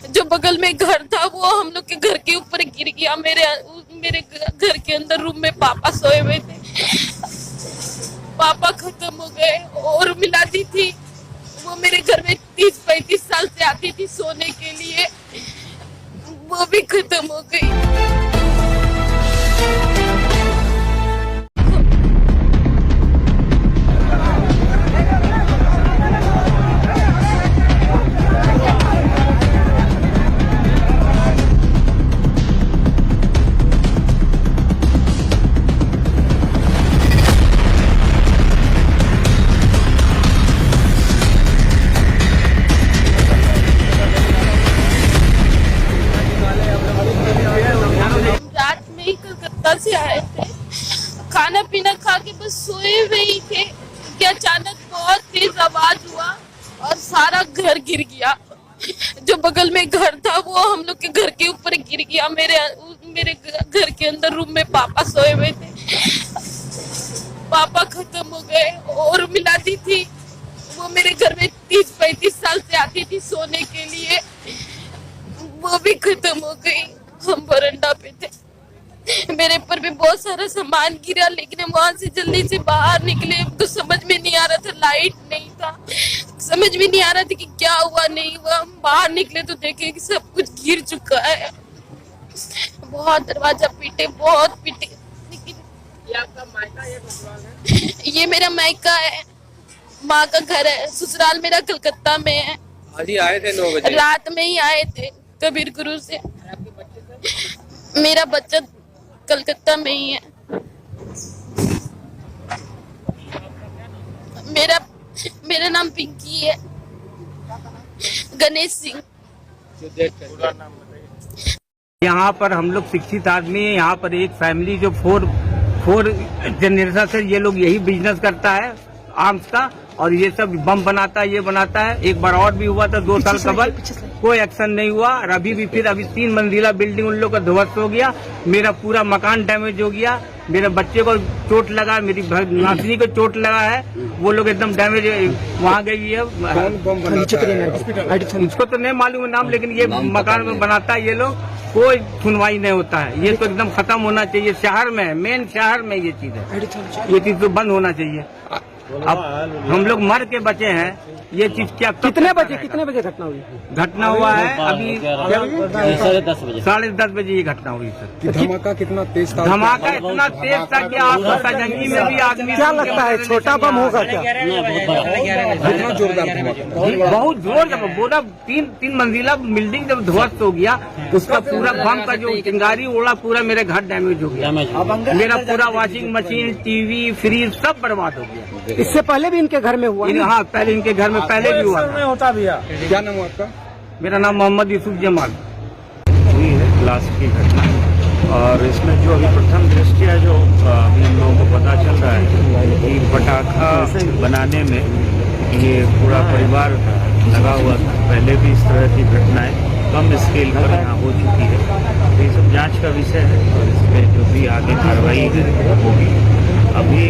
जो बगल में घर था वो हम लोग के घर के ऊपर गिर गया। मेरे घर के अंदर रूम में पापा सोए हुए थे। पापा खत्म हो गए और मिलाती थी वो मेरे घर में 30-35 साल से आती थी सोने के लिए, वो भी खत्म हो गई। से आए थे, खाना पीना खा के बस सोए हुए ही थे कि अचानक बहुत तेज आवाज हुआ और सारा घर गिर गया। जो बगल में घर था वो हम लोग के घर के ऊपर गिर गया। मेरे घर के अंदर रूम में पापा सोए हुए थे। पापा खत्म हो गए और मिलाती थी वो मेरे घर में 30-35 साल से आती थी सोने के लिए, वो भी खत्म हो गई। हम बरंडा पे थे, मेरे पर भी बहुत सारा सामान गिरा, लेकिन हम वहां से जल्दी से बाहर निकले। तो समझ में नहीं आ रहा था, लाइट नहीं था, समझ में नहीं आ रहा था कि क्या हुआ नहीं हुआ। हम बाहर निकले तो देखे कि सब कुछ गिर चुका है। बहुत दरवाजा पीटे, बहुत पीटे। ये आपका मायका या ससुराल है? ये मेरा मायका है, माँ का घर है। ससुराल मेरा कलकत्ता में है। अभी आए थे 9 बजे, रात में ही आए थे कबीर गुरु से। आपके बच्चे से? मेरा बच्चा कलकत्ता में ही है। मेरा नाम पिंकी है, गणेश सिंह। यहाँ पर हम लोग शिक्षित आदमी है। यहाँ पर एक फैमिली जो फोर जनरेशन से ये लोग यही बिजनेस करता है आर्म्स का, और ये सब बम बनाता है, ये बनाता है। एक बार और भी हुआ था 2 साल कबल, कोई एक्शन नहीं हुआ। और अभी 3 मंजिला बिल्डिंग उन लोग का ध्वस्त हो गया। मेरा पूरा मकान डैमेज हो गया। मेरे बच्चे को चोट लगा, मेरी नातनी को चोट लगा है। वो लोग एकदम डैमेज वहाँ गई है। उसको तो नहीं मालूम है नाम, लेकिन ये मकान में बनाता है ये लोग। कोई सुनवाई नहीं होता है। ये तो एकदम खत्म होना चाहिए। शहर में, मेन शहर में ये चीज है। ये चीज तो बंद होना चाहिए। अब हम लोग मर के बचे हैं। ये चीज क्या कितने बजे घटना हुई? घटना हुआ है अभी 10:30 बजे ये घटना हुई सर। धमाका कितना तेज था? धमाका इतना तेज था कि आप जंगी में भी आदमी, क्या लगता है छोटा बम होगा क्या? कितना जोरदार धमाका? बहुत जोर। पूरा 3 मंजिला बिल्डिंग जब ध्वस्त हो गया, उसका पूरा बम का जो चिंगारी उड़ा, पूरा मेरे घर डैमेज हो गया। मेरा पूरा वॉशिंग मशीन, टीवी, फ्रिज सब बर्बाद हो गया। इससे पहले भी इनके घर में हुआ? हाँ, पहले इनके घर में पहले भी हुआ था। होता भैया। क्या नाम है आपका? मेरा नाम मोहम्मद यूसुफ जमाल। हुई है ब्लास्ट की घटना, और इसमें जो अभी प्रथम दृष्टया जो अभी हम लोगों को पता चल रहा है कि पटाखा बनाने में ये पूरा परिवार लगा हुआ था। पहले भी इस तरह की घटनाएं कम स्केल पर यहाँ हो चुकी है। तो ये सब जांच का विषय है, और इसमें जो भी आगे कार्रवाई होगी। अभी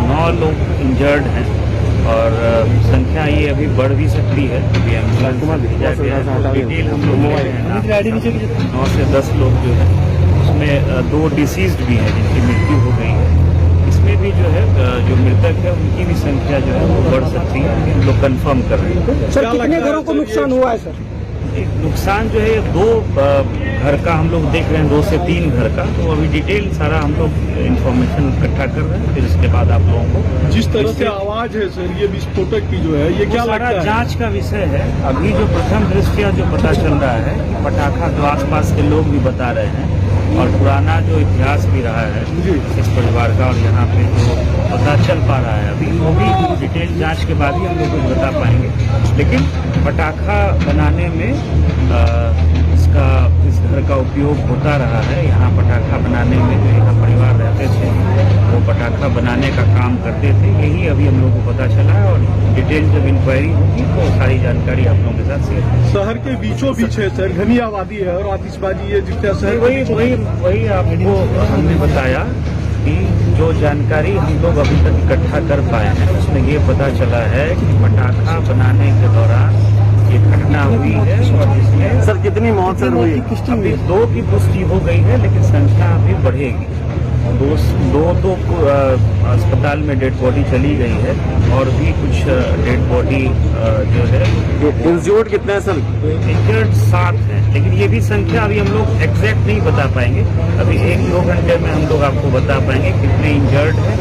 9 लोग इंजर्ड हैं, और संख्या ये अभी बढ़ भी सकती है। अभी एम्बुलेंस भेजा गया है। डिटेल हम लोग ले रहे हैं। 9 से 10 लोग जो है, उसमें 2 डिसीज्ड भी हैं जिनकी मृत्यु हो गई है। इसमें भी जो है जो मृतक है उनकी भी संख्या जो है वो बढ़ सकती है। हम लोग कंफर्म कर रहे हैं। सर कितने घरों को नुकसान हुआ है सर? नुकसान जो है 2 घर का हम लोग देख रहे हैं, 2 से 3 घर का। तो अभी डिटेल सारा हम लोग इन्फॉर्मेशन इकट्ठा कर रहे हैं, फिर इसके बाद आप लोगों को जिस तरह से आवाज है सर, ये विस्फोटक की जो है, ये क्या लगता है? जांच का विषय है। अभी जो प्रथम दृष्टया जो पता चल रहा है कि पटाखा जो आसपास के लोग भी बता रहे हैं, और पुराना जो इतिहास भी रहा है इस परिवार का, और यहाँ पे जो पता चल पा रहा है अभी, वो भी डिटेल जांच के बाद ही हम लोग कुछ बता पाएंगे। लेकिन पटाखा बनाने में इस घर का उपयोग होता रहा है। यहाँ पटाखा बनाने में जो यहाँ परिवार रहते थे, वो पटाखा बनाने का काम करते थे। यही अभी हम लोग को पता चला है, और डिटेल जब इंक्वायरी होगी तो सारी जानकारी आप लोगों के साथ शेयर करेंगे। शहर के बीचों बीच है सर, घनी आबादी है, और आतिशबाजी है जिसका शहर वही आपको हमने बताया कि जो जानकारी हम लोग अभी तक इकट्ठा कर पाए हैं, उसमें ये पता चला है कि पटाखा बनाने के दौरान ये घटना हुई है, और इसमें कितनी मौत सर हुई? अभी 2 की पुष्टि हो गई है, लेकिन संख्या अभी बढ़ेगी। दो अस्पताल में डेड बॉडी चली गई है और भी कुछ डेड बॉडी जो है। इंज्योर्ड कितने हैं सर? इंजर्ड 7 हैं, लेकिन ये भी संख्या अभी हम लोग एग्जैक्ट नहीं बता पाएंगे। अभी 1-2 घंटे में हम लोग आपको बता पाएंगे कितने इंजर्ड हैं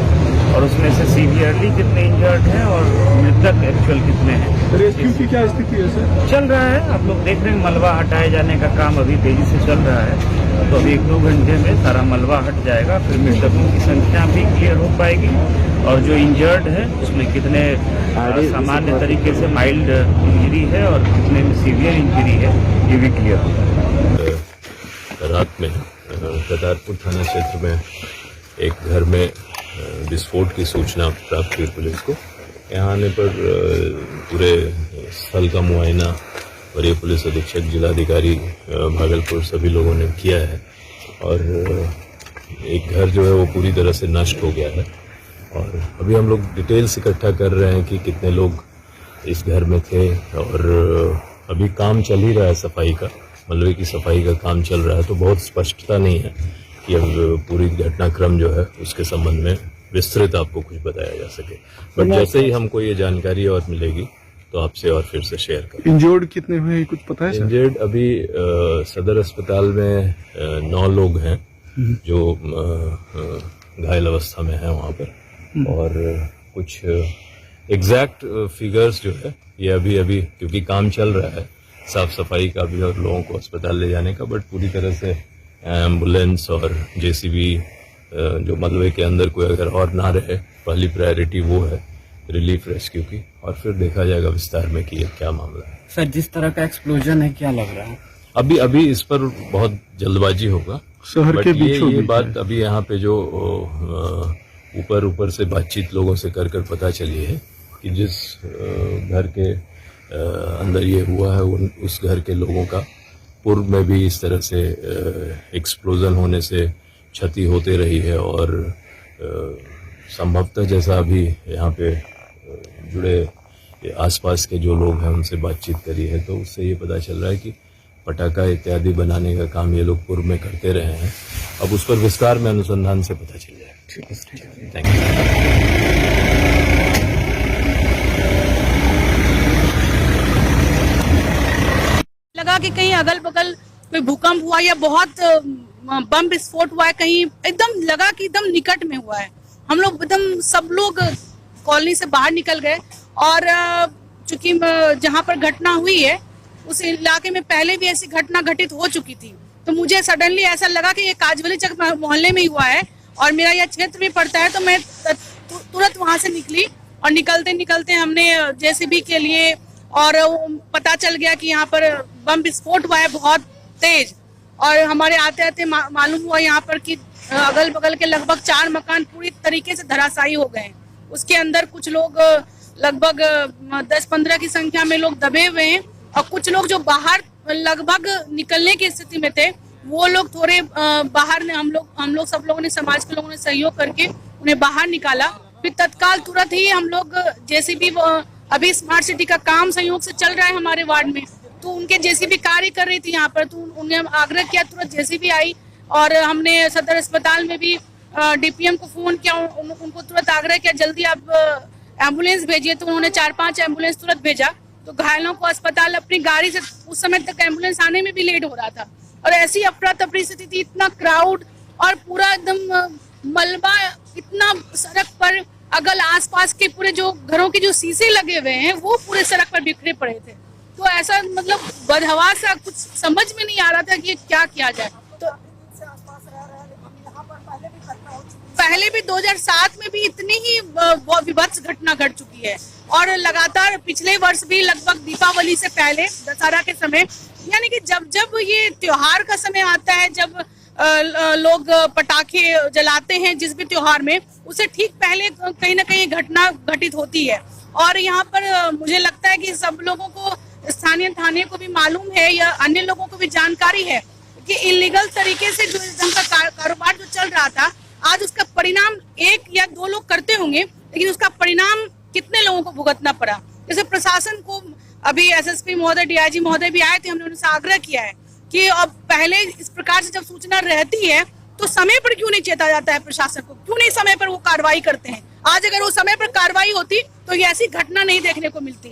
और उसमें से सीवियरली कितने इंजर्ड हैं और मृतक एक्चुअल कितने हैं। रेस्क्यू की क्या स्थिति है सर? चल रहा है, आप लोग देख रहे हैं मलबा हटाए जाने का काम अभी तेजी से चल रहा है। तो अभी 1-2 घंटे में सारा मलबा हट जाएगा, फिर मृतकों की संख्या भी क्लियर हो पाएगी और जो इंजर्ड है उसमें कितने सामान्य तरीके से माइल्ड इंजरी है और कितने में सीवियर इंजरी है ये भी क्लियर होगा। रात में करतारपुर थाना क्षेत्र में एक घर में विस्फोट की सूचना प्राप्त हुई पुलिस को। यहाँ आने पर पूरे स्थल का मुआयना वरीय पुलिस अधीक्षक जिलाधिकारी भागलपुर सभी लोगों ने किया है और एक घर जो है वो पूरी तरह से नष्ट हो गया है और अभी हम लोग डिटेल्स इकट्ठा कर रहे हैं कि कितने लोग इस घर में थे और अभी काम चल ही रहा है सफाई का, मलबे की सफाई का काम चल रहा है। तो बहुत स्पष्टता नहीं है कि अब पूरी घटनाक्रम जो है उसके संबंध में विस्तृत आपको कुछ बताया जा सके, बट जैसे ही हमको ये जानकारी और मिलेगी तो आपसे और फिर से शेयर करें। इंजर्ड कितने हुए कुछ पता है सर? इंजर्ड अभी सदर अस्पताल में 9 लोग हैं जो घायल अवस्था में हैं वहाँ पर और कुछ एग्जैक्ट फिगर्स जो है ये अभी क्योंकि काम चल रहा है साफ सफाई का भी और लोगों को अस्पताल ले जाने का, बट पूरी तरह से एम्बुलेंस और जेसीबी जो मलबे के अंदर कोई अगर और ना रहे, पहली प्रायोरिटी वो है रिलीफ रेस्क्यू की और फिर देखा जाएगा विस्तार में कि ये क्या मामला है। सर जिस तरह का एक्सप्लोजन है क्या लग रहा है? अभी इस पर बहुत जल्दबाजी होगा शहर के बीचों ये बीच बात अभी यहाँ पे जो ऊपर से बातचीत लोगों से कर पता चली है कि जिस घर के अंदर ये हुआ है उस घर के लोगों का पूर्व में भी इस तरह से एक्सप्लोजन होने से क्षति होते रही है और संभवतः जैसा अभी यहाँ पे जुड़े आसपास के जो लोग हैं उनसे बातचीत करी है तो उससे ये पता चल रहा है कि पटाखा इत्यादि बनाने का काम ये लोग पूर्व में करते रहे हैं। अब उस पर विस्तार में अनुसंधान से पता चल जाएगा। Thank you. लगा कि कहीं अगल बगल कोई भूकंप हुआ या बहुत बम विस्फोट हुआ है, कहीं एकदम लगा कि एकदम निकट में हुआ है। हम लोग एकदम सब लोग कॉलोनी से बाहर निकल गए और चूंकि जहाँ पर घटना हुई है उस इलाके में पहले भी ऐसी घटना घटित हो चुकी थी, तो मुझे सडनली ऐसा लगा कि ये काजवली चक मोहल्ले में ही हुआ है और मेरा यह क्षेत्र में पड़ता है। तो मैं तुरंत वहां से निकली और निकलते निकलते हमने जेसीबी के लिए और पता चल गया कि यहाँ पर बम विस्फोट हुआ है बहुत तेज और हमारे आते आते मालूम हुआ यहाँ पर कि अगल बगल के लगभग 4 मकान पूरी तरीके से धराशायी हो गए। उसके अंदर कुछ लोग लगभग 10-15 की संख्या में लोग दबे हुए हैं और कुछ लोग जो बाहर लगभग निकलने की स्थिति में थे वो लोग थोड़े बाहर ने हम लोग सब लोगों ने समाज के लोगों ने सहयोग करके उन्हें बाहर निकाला। फिर तत्काल तुरंत ही हम लोग जेसीबी अभी स्मार्ट सिटी का काम संयोग से चल रहा है हमारे वार्ड में, तो उनके जेसीबी कार्य कर रही थी यहाँ पर, तो उन्हें आग्रह किया, तुरंत जेसीबी आई और हमने सदर अस्पताल में भी डीपीएम को फोन किया, उनको तुरंत आग्रह किया जल्दी आप एम्बुलेंस भेजिए, तो उन्होंने 4-5 एम्बुलेंस तुरंत भेजा। तो घायलों को अस्पताल अपनी गाड़ी से उस समय तक एम्बुलेंस आने में भी लेट हो रहा था और ऐसी अफरा तफरी स्थिति थी, इतना क्राउड और पूरा एकदम मलबा, इतना सड़क पर अगल आसपास के पूरे जो घरों के जो शीशे लगे हुए हैं वो पूरे सड़क पर बिखरे पड़े थे। तो ऐसा मतलब बदहवास सा कुछ समझ में नहीं आ रहा था कि ये क्या किया जाए। तो पहले भी 2007 में भी इतनी ही विभत्स घटना घट चुकी है और लगातार पिछले वर्ष भी लगभग दीपावली से पहले दशहरा के समय, यानी कि जब ये त्योहार का समय आता है, जब लोग पटाखे जलाते हैं जिस भी त्योहार में, उससे ठीक पहले कहीं ना कहीं घटना घटित होती है। और यहाँ पर मुझे लगता है कि सब लोगों को, स्थानीय थाने को भी मालूम है या अन्य लोगों को भी जानकारी है कि इलीगल तरीके से जो ढंग का कारोबार जो चल रहा था, आज उसका परिणाम 1 या 2 लोग करते होंगे, लेकिन उसका परिणाम कितने लोगों को भुगतना पड़ा। जैसे प्रशासन को अभी एसएसपी महोदय, डीआईजी महोदय भी आए थे, हमने उनसे आग्रह किया है कि अब पहले इस प्रकार से जब सूचना रहती है तो समय पर क्यों नहीं चेता जाता है प्रशासन को, क्यों नहीं समय पर वो कार्रवाई करते हैं। आज अगर वो समय पर कार्रवाई होती तो ये ऐसी घटना नहीं देखने को मिलती।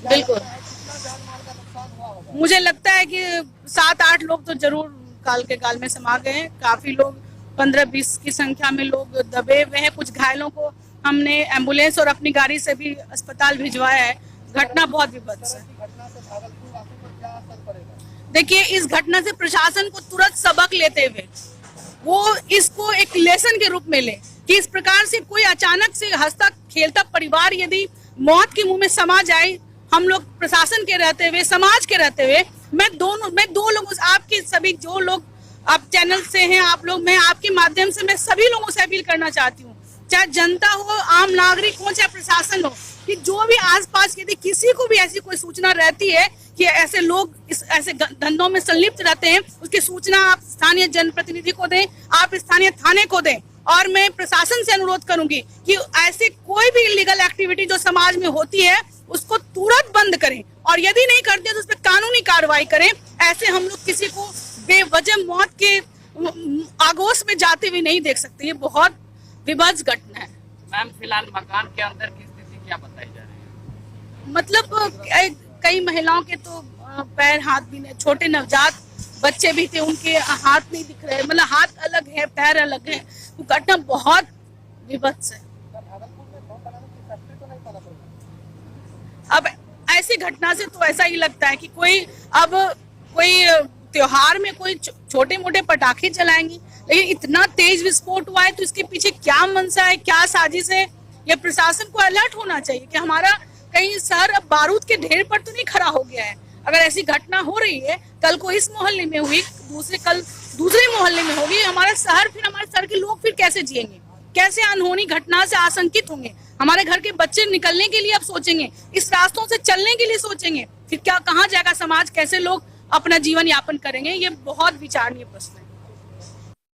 बिल्कुल, मुझे लगता है कि 7-8 लोग तो जरूर काल के गाल में समा गए हैं। काफी लोग 15-20 की संख्या में लोग दबे हुए हैं। कुछ घायलों को हमने एम्बुलेंस और अपनी गाड़ी से भी अस्पताल भिजवाया है। घटना बहुत विभत्स है। देखिए, इस घटना से प्रशासन को तुरंत सबक लेते हुए वो इसको एक लेसन के रूप में ले कि इस प्रकार से कोई अचानक से हंसता खेलता परिवार यदि मौत के मुंह में समा जाए, हम लोग प्रशासन के रहते हुए, समाज के रहते हुए, मैं दो लोगों से, आपके सभी जो लोग आप चैनल से हैं, आप लोग, मैं आपके माध्यम से मैं सभी लोगों से अपील करना चाहती हूँ, चाहे जनता हो, आम नागरिक हो, चाहे प्रशासन हो, कि जो भी आसपास यदि किसी को भी ऐसी कोई सूचना रहती है कि ऐसे लोग इस ऐसे धंधों में संलिप्त रहते हैं, उसकी सूचना आप स्थानीय जनप्रतिनिधि को दें, आप स्थानीय थाने को दें। और मैं प्रशासन से अनुरोध करूंगी कि ऐसे कोई भी इलीगल एक्टिविटी जो समाज में होती है उसको तुरंत बंद करें, और यदि नहीं करते तो उस पर कानूनी कार्रवाई करें। ऐसे हम लोग किसी को बेवजह मौत के आगोश में जाते हुए नहीं देख सकते। ये बहुत विभत्स घटना है। मैम, फिलहाल मकान के अंदर की स्थिति क्या बताई जा रही है? मतलब कई महिलाओं के तो पैर हाथ भी नहीं, छोटे नवजात बच्चे भी थे, उनके हाथ नहीं दिख रहे, मतलब हाथ अलग है, पैर अलग है। वो घटना बहुत विभत्स है। अब ऐसी घटना से तो ऐसा ही लगता है कि कोई त्योहार में कोई छोटे मोटे पटाखे चलाएंगी, लेकिन इतना तेज विस्फोट हुआ है तो इसके पीछे क्या मंशा है, क्या साजिश है, ये प्रशासन को अलर्ट होना चाहिए कि हमारा कहीं शहर अब बारूद के ढेर पर तो नहीं खड़ा हो गया है। अगर ऐसी घटना हो रही है, कल को इस मोहल्ले में हुई, कल दूसरे मोहल्ले में होगी, हमारे शहर के लोग फिर कैसे जिएंगे, कैसे अनहोनी घटना से आशंकित होंगे। हमारे घर के बच्चे निकलने के लिए अब सोचेंगे, इस रास्तों से चलने के लिए सोचेंगे, फिर क्या कहाँ जाएगा समाज, कैसे लोग अपना जीवन यापन करेंगे। ये बहुत विचारणीय प्रश्न है।